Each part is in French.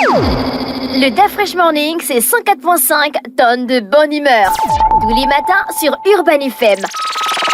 Le DAF Fresh Morning, c'est 104.5 tonnes de bonne humeur. Tous les matins sur Urban FM.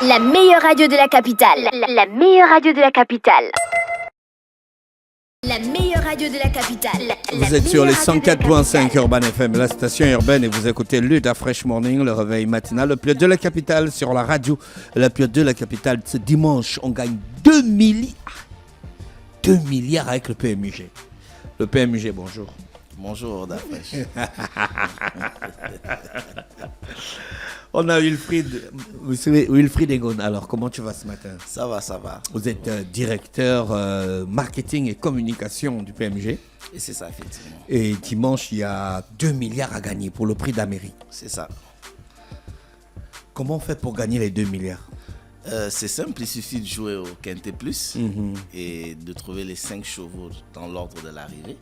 La meilleure radio de la capitale. La meilleure radio de la capitale. La meilleure radio de la capitale. Vous êtes sur les 104.5 Urban FM, la station urbaine, et vous écoutez le DAF Fresh Morning, le réveil matinal, le pilote de la capitale sur la radio. Le pilote de la capitale, ce dimanche, on gagne 2 milliards. 2 milliards avec le PMUG. Le PMUG, bonjour. Bonjour, DAF Fresh. On a Wilfried. Vous savez, Wilfried Egon. Alors, comment tu vas ce matin? Ça va, ça va. Vous êtes directeur marketing et communication du PMG. Et c'est ça, effectivement. Et dimanche, il y a 2 milliards à gagner pour le prix d'Amérique. C'est ça. Comment on fait pour gagner les 2 milliards? C'est simple, il suffit de jouer au Quintet Plus et de trouver les 5 chevaux dans l'ordre de l'arrivée.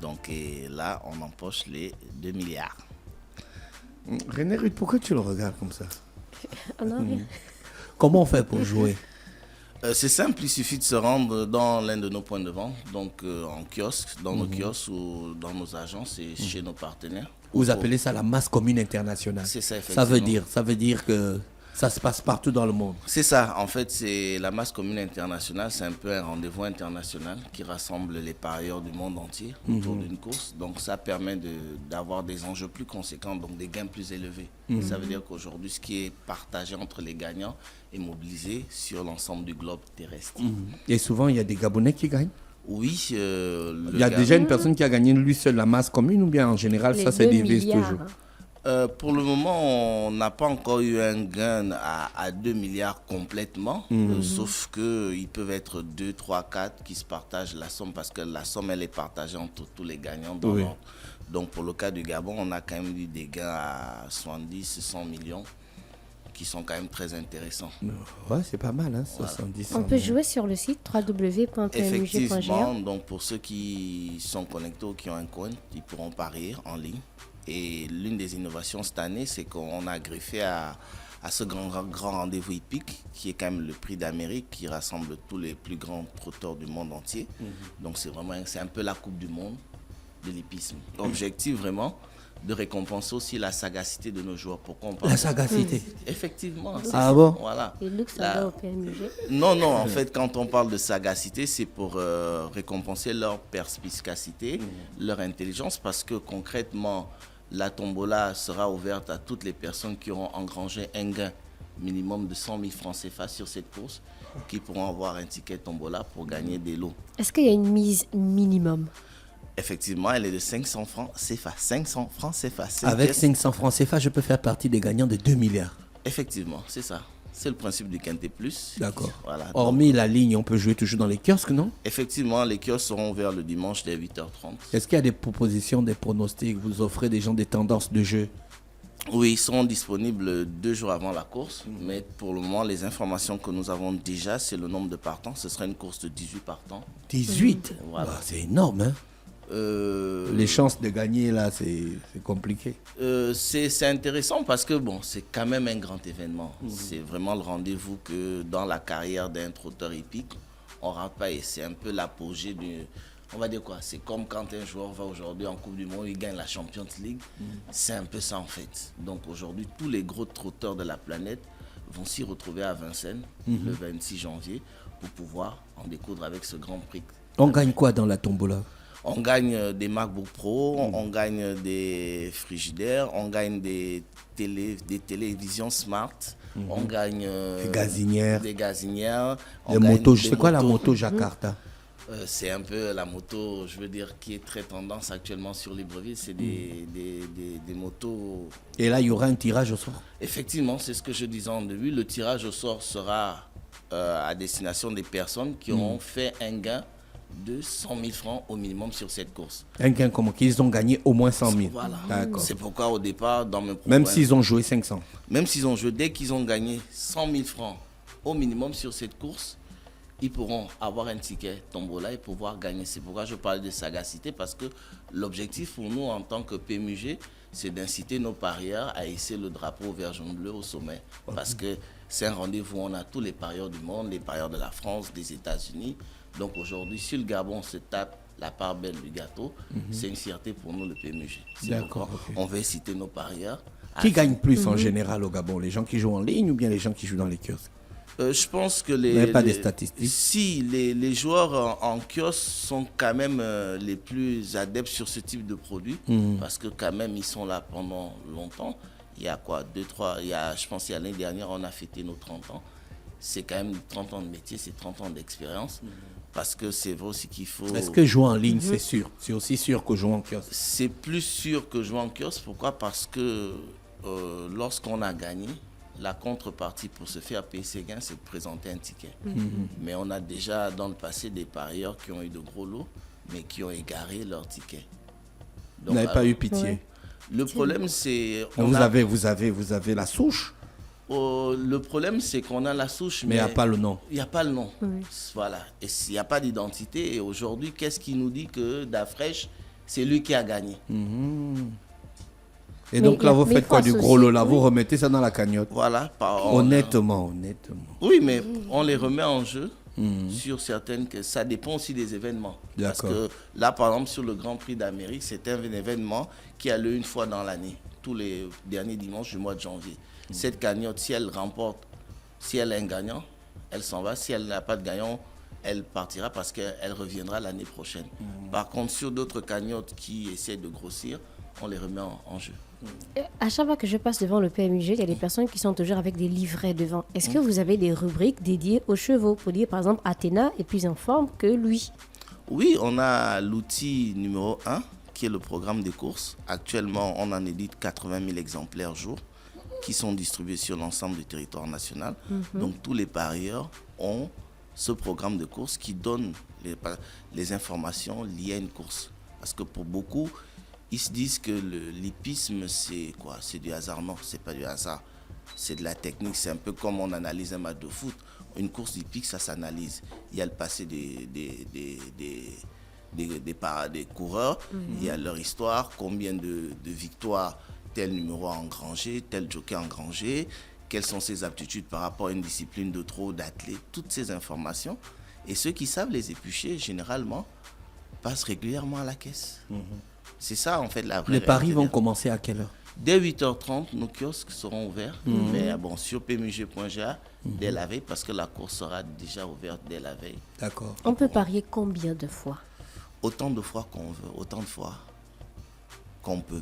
Donc et là, on empoche les 2 milliards. René Ruth, pourquoi tu le regardes comme ça? Non, Comment on fait pour jouer? C'est simple, il suffit de se rendre dans l'un de nos points de vente, donc en kiosque, dans nos kiosques ou dans nos agences et chez nos partenaires. Vous appelez ça la masse commune internationale. C'est ça, effectivement. Ça veut dire que ça se passe partout dans le monde. C'est ça, en fait, c'est la masse commune internationale, c'est un peu un rendez-vous international qui rassemble les parieurs du monde entier autour d'une course. Donc ça permet d'avoir des enjeux plus conséquents, donc des gains plus élevés. Ça veut dire qu'aujourd'hui, ce qui est partagé entre les gagnants est mobilisé sur l'ensemble du globe terrestre. Et souvent, il y a des Gabonais qui gagnent. Oui, il y a déjà une personne qui a gagné lui seul la masse commune, ou bien en général, les ça c'est 2 divise milliards, toujours? Pour le moment, on n'a pas encore eu un gain à 2 milliards complètement, sauf qu'ils peuvent être 2, 3, 4 qui se partagent la somme parce que la somme, elle est partagée entre tous les gagnants dans l'ordre. Donc pour le cas du Gabon, on a quand même eu des gains à 70, 100 millions qui sont quand même très intéressants. Ouais, c'est pas mal, hein, Voilà. 70. On peut jouer sur le site www.pmug.gr. Effectivement, donc pour ceux qui sont connectés ou qui ont un compte, ils pourront parier en ligne. Et l'une des innovations cette année, c'est qu'on a greffé à ce grand rendez-vous hippique, qui est quand même le prix d'Amérique, qui rassemble tous les plus grands trotteurs du monde entier. Donc c'est un peu la Coupe du Monde de l'hippisme. L'objectif vraiment, de récompenser aussi la sagacité de nos joueurs. Pourquoi on parle La sagacité. Effectivement. Ah bon? Voilà. Et Luc, ça va au PMUG. Non, en fait, quand on parle de sagacité, c'est pour récompenser leur perspicacité, leur intelligence, parce que concrètement, la tombola sera ouverte à toutes les personnes qui auront engrangé un gain minimum de 100 000 francs CFA sur cette course, qui pourront avoir un ticket tombola pour gagner des lots. Est-ce qu'il y a une mise minimum? Effectivement, elle est de 500 francs CFA. 500 francs CFA. Avec 500 francs CFA, je peux faire partie des gagnants de 2 milliards. Effectivement, c'est ça. C'est le principe du Quintet Plus. D'accord. Voilà. Hormis la ligne, on peut jouer toujours dans les kiosques, non? Effectivement, les kiosques seront ouverts le dimanche dès 8h30. Est-ce qu'il y a des propositions, des pronostics? Vous offrez des gens des tendances de jeu? Oui, ils seront disponibles 2 jours avant la course. Mais pour le moment, les informations que nous avons déjà, c'est le nombre de partants. Ce sera une course de 18 partants. 18? Voilà. Bah, c'est énorme, hein? Les chances de gagner, là, c'est compliqué. C'est intéressant parce que bon, c'est quand même un grand événement. C'est vraiment le rendez-vous que dans la carrière d'un trotteur hippique, on ne rate pas. Et c'est un peu l'apogée du... On va dire quoi? C'est comme quand un joueur va aujourd'hui en Coupe du Monde, il gagne la Champions League. C'est un peu ça en fait. Donc aujourd'hui, tous les gros trotteurs de la planète vont s'y retrouver à Vincennes le 26 janvier pour pouvoir en découdre avec ce grand prix. On gagne quoi dans la tombola? On gagne des MacBook Pro, on gagne des frigidaires, on gagne des télévisions smart, on gagne des gazinières. Des motos. Je sais quoi la moto Jakarta? C'est un peu la moto, je veux dire, qui est très tendance actuellement sur Libreville. C'est des motos. Et là, il y aura un tirage au sort? Effectivement, c'est ce que je disais en début. Le tirage au sort sera à destination des personnes qui auront fait un gain de 100 000 francs au minimum sur cette course. Un gain comme qu'ils ont gagné au moins 100 000. Voilà. D'accord. C'est pourquoi au départ, dans mes Même s'ils ont joué 500. Même s'ils ont joué, dès qu'ils ont gagné 100 000 francs au minimum sur cette course, ils pourront avoir un ticket tombola et pouvoir gagner. C'est pourquoi je parle de sagacité, parce que l'objectif pour nous en tant que PMUG, c'est d'inciter nos parieurs à hisser le drapeau vert jaune bleu au sommet. Parce que c'est un rendez-vous où on a tous les parieurs du monde, les parieurs de la France, des États-Unis. Donc aujourd'hui, si le Gabon se tape la part belle du gâteau, c'est une fierté pour nous, le PMUG. C'est D'accord, pourquoi ok. on veut citer nos parieurs. Qui gagne plus en général au Gabon? Les gens qui jouent en ligne ou bien les gens qui jouent dans les kiosques? Je pense que Vous n'avez pas des statistiques? Si, les joueurs en kiosque sont quand même les plus adeptes sur ce type de produit, parce que quand même, ils sont là pendant longtemps. Il y a quoi, 2, 3, je pense qu'il y a l'année dernière, on a fêté nos 30 ans. C'est quand même 30 ans de métier, c'est 30 ans d'expérience. Parce que c'est vrai aussi qu'il faut... Est-ce que jouer en ligne, c'est sûr? C'est aussi sûr que jouer en kiosque? C'est plus sûr que jouer en kiosque. Pourquoi? Parce que lorsqu'on a gagné, la contrepartie pour se faire payer ses gains, c'est de présenter un ticket. Mais on a déjà dans le passé des parieurs qui ont eu de gros lots, mais qui ont égaré leur ticket. Vous n'avez pas eu pitié? Ouais. Le problème, c'est... Vous avez la souche, le problème, c'est qu'on a la souche, mais il n'y a pas le nom. Il n'y a pas le nom. Oui. Voilà. Et s'il n'y a pas d'identité, et aujourd'hui, qu'est-ce qui nous dit que Dafresh, c'est lui qui a gagné? Et Mais donc il y là, a- vous mais faites quoi du France gros aussi, lot là? Vous oui. remettez ça dans la cagnotte? Voilà. Honnêtement. Oui, mais on les remet en jeu sur certaines... Ça dépend aussi des événements. Parce D'accord. que là, par exemple, sur le Grand Prix d'Amérique, c'est un événement qui a lieu une fois dans l'année, tous les derniers dimanches du mois de janvier. Cette cagnotte, si elle remporte, si elle a un gagnant, elle s'en va. Si elle n'a pas de gagnant, elle partira parce qu'elle reviendra l'année prochaine. Par contre, sur d'autres cagnottes qui essaient de grossir, on les remet en jeu. À chaque fois que je passe devant le PMUG, il y a des personnes qui sont toujours avec des livrets devant. Est-ce que vous avez des rubriques dédiées aux chevaux pour dire, par exemple, Athéna est plus en forme que lui? Oui, on a l'outil numéro 1, qui est le programme des courses. Actuellement, on en édite 80 000 exemplaires jour, qui sont distribués sur l'ensemble du territoire national. Donc, tous les parieurs ont ce programme de course qui donne les informations liées à une course. Parce que pour beaucoup, ils se disent que l'hippisme, c'est quoi? C'est du hasard. Non, c'est pas du hasard. C'est de la technique. C'est un peu comme on analyse un match de foot. Une course hippique, ça s'analyse. Il y a le passé des coureurs, il y a leur histoire, combien de victoires tel numéro a engrangé, tel jockey a engrangé, quelles sont ses aptitudes par rapport à une discipline de trop d'athlètes, toutes ces informations. Et ceux qui savent les éplucher, généralement, passent régulièrement à la caisse. C'est ça, en fait, la vraie Les paris réalité vont derrière. commencer à quelle heure? Dès 8h30, nos kiosques seront ouverts. Mais bon, sur pmug.ga, dès la veille, parce que la course sera déjà ouverte dès la veille. D'accord. On peut parier combien de fois? Autant de fois qu'on veut, autant de fois qu'on peut.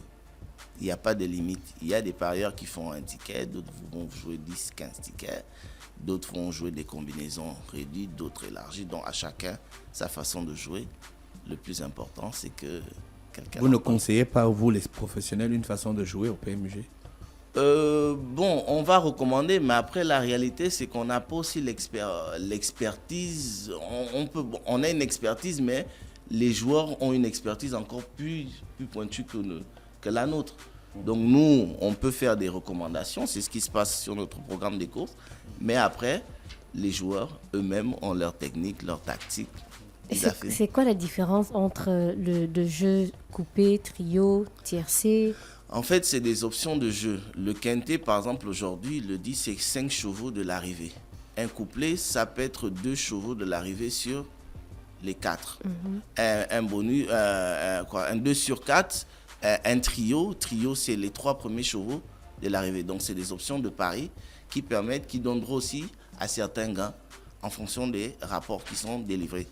Il n'y a pas de limite. Il y a des parieurs qui font un ticket, d'autres vont jouer 10, 15 tickets, d'autres vont jouer des combinaisons réduites, d'autres élargies. Donc à chacun sa façon de jouer. Le plus important, c'est que quelqu'un... Vous ne conseillez pas, vous les professionnels, une façon de jouer au PMG? Bon, on va recommander, mais après la réalité, c'est qu'on n'a pas aussi l'expertise. On a une expertise, mais les joueurs ont une expertise encore plus pointue que la nôtre. Donc nous, on peut faire des recommandations, c'est ce qui se passe sur notre programme des courses, mais après, les joueurs eux-mêmes ont leur technique, leur tactique. C'est quoi la différence entre le jeu coupé, trio, tiercé? En fait, c'est des options de jeu. Le quintet, par exemple, aujourd'hui, il le dit, c'est 5 chevaux de l'arrivée. Un couplet, ça peut être 2 chevaux de l'arrivée sur les 4. Un bonus, un 2 sur 4. Un trio, c'est les 3 premiers chevaux de l'arrivée. Donc, c'est des options de pari qui donneront aussi à certains gains en fonction des rapports qui sont délivrés.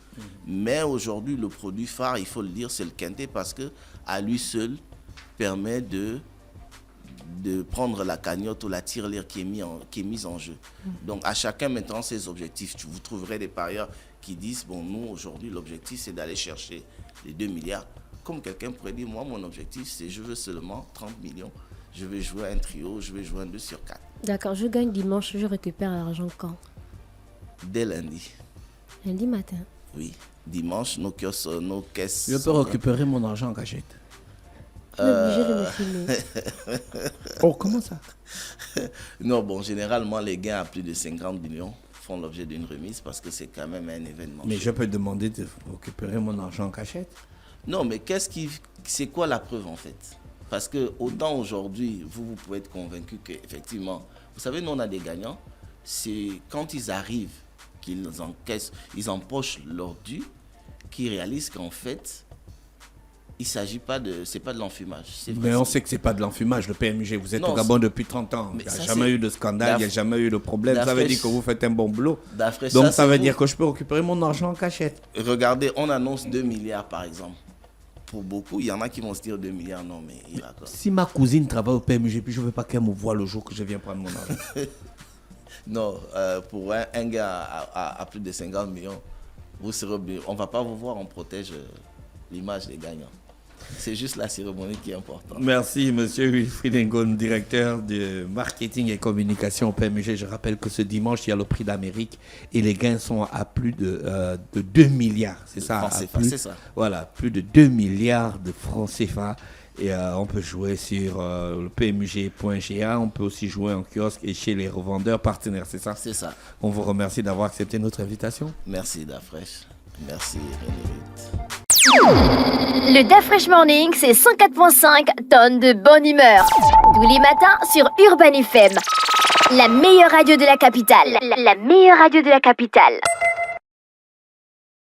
Mais aujourd'hui, le produit phare, il faut le dire, c'est le quintet parce que à lui seul permet de prendre la cagnotte ou la tirelire qui est mise en jeu. Donc, à chacun maintenant ses objectifs. Vous trouverez des parieurs qui disent, bon, nous, aujourd'hui, l'objectif, c'est d'aller chercher les 2 milliards. Comme quelqu'un pourrait dire, moi, mon objectif, c'est je veux seulement 30 millions. Je vais jouer un trio, je vais jouer un 2 sur 4. D'accord, je gagne dimanche, je récupère l'argent quand? Dès lundi, Lundi matin. oui. Dimanche, nos caisses... Je peux récupérer mon argent en cachette. On est obligé de me filmer. Oh, comment ça? Non, bon, généralement, les gains à plus de 50 millions font l'objet d'une remise parce que c'est quand même un événement. Mais je peux demander de récupérer mon argent en cachette? Non, mais c'est quoi la preuve en fait? Parce que autant aujourd'hui, vous pouvez être convaincu qu'effectivement, vous savez, nous on a des gagnants, c'est quand ils arrivent, qu'ils encaissent, ils empochent leur dû, qui réalisent qu'en fait, il s'agit pas de... C'est pas de l'enfumage. Mais on sait que c'est pas de l'enfumage, le PMG. Vous êtes Non, au Gabon depuis 30 ans. Il n'y a ça, jamais eu de scandale, il n'y a jamais eu de problème. Ça veut dire que vous faites un bon boulot. Donc ça veut dire que je peux récupérer mon argent en cachette. Regardez, on annonce 2 milliards par exemple. Pour beaucoup, il y en a qui vont se dire 2 milliards, non mais il va quoi. Si ma cousine travaille au PMG, puis je ne veux pas qu'elle me voie le jour que je viens prendre mon argent. Non, pour un gars à plus de 50 millions, vous serez obligé. On ne va pas vous voir, on protège l'image des gagnants. C'est juste la cérémonie qui est importante. Merci, monsieur Wilfried Ngon, directeur de marketing et communication au PMG. Je rappelle que ce dimanche, il y a le prix d'Amérique et les gains sont à plus de 2 milliards. C'est ça, c'est ça. Voilà, plus de 2 milliards de francs CFA. Et on peut jouer sur le pmg.ga, on peut aussi jouer en kiosque et chez les revendeurs partenaires, c'est ça? C'est ça. On vous remercie d'avoir accepté notre invitation. Merci Dafresh. Merci René. Le Dafresh Morning, c'est 104.5 tonnes de bonne humeur. Tous les matins sur Urban FM. La meilleure radio de la capitale. La meilleure radio de la capitale.